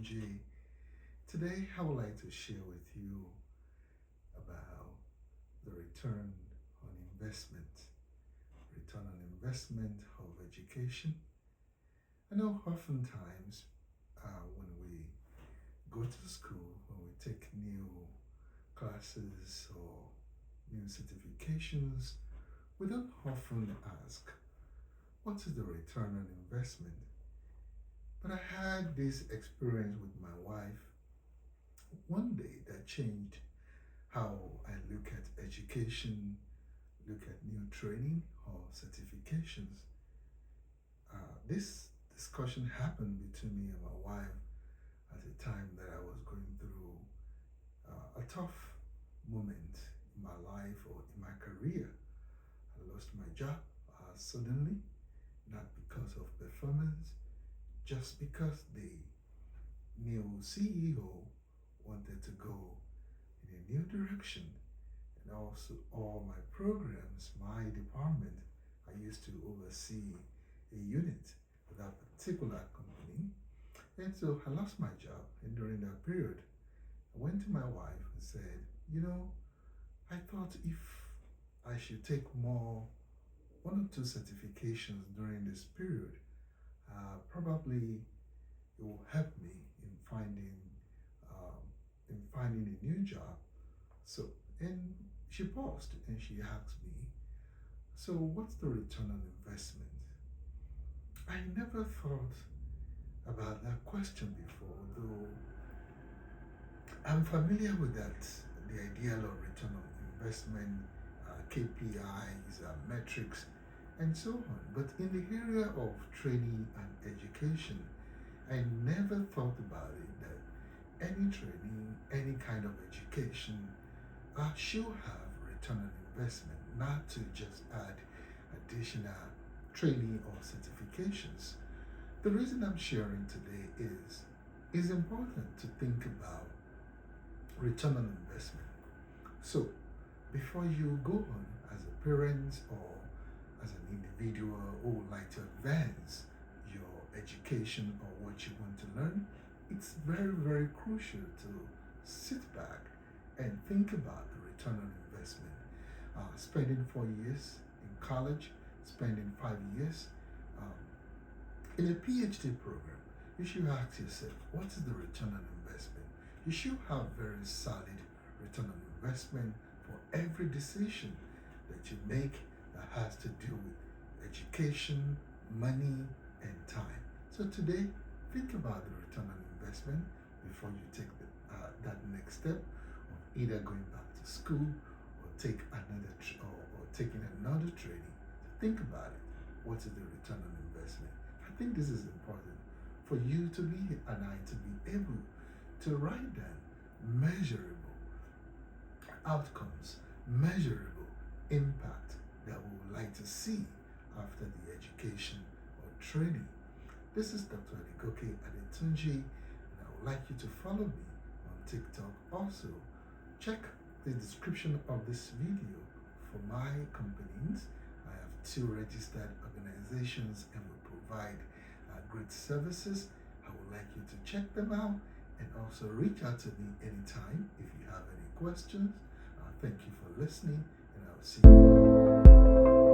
Adetunji. Today, I would like to share with you about the return on investment. Return on investment of education. I know oftentimes when we go to school, when we take new classes or new certifications, we don't often ask, what is the return on investment? But I had this experience with my wife one day that changed how I look at education, look at new training or certifications. This discussion happened between me and my wife at a time that I was going through a tough moment in my life or in my career. I lost my job suddenly, not because of performance, just because the new CEO wanted to go in a new direction. And also, all my programs, my department, I used to oversee a unit of that particular company. And so I lost my job. And during that period, I went to my wife and said, I thought if I should take one or two certifications during this period, probably it will help me um, in finding a new job. So, and she paused and she asked me, so what's the return on investment? I never thought about that question before, though I'm familiar with that, the ideal of return on investment, KPIs, metrics, and so on. But in the area of training and education, I never thought about it that any training, any kind of education should have return on investment, not to just add additional training or certifications. The reason I'm sharing today is it's important to think about return on investment. So, before you go on as a parent or as an individual who would like to advance your education or what you want to learn, it's very, very crucial to sit back and think about the return on investment. Spending 4 years in college, spending 5 years um, in a PhD program, you should ask yourself, what is the return on investment? You should have very solid return on investment for every decision that you make that has to do with education, money, and time. So today, think about the return on investment before you take that next step of either going back to school or or taking another training. Think about it. What is the return on investment? I think this is important for you to be and I to be able to write down measurable outcomes, measurable impact that we would like to see after the education or training. This is Dr. Adegoke Adetunji, and I would like you to follow me on TikTok. Also, check the description of this video for my companies. I have two registered organizations and we provide great services. I would like you to check them out and also reach out to me anytime if you have any questions. Thank you for listening, and I'll see you.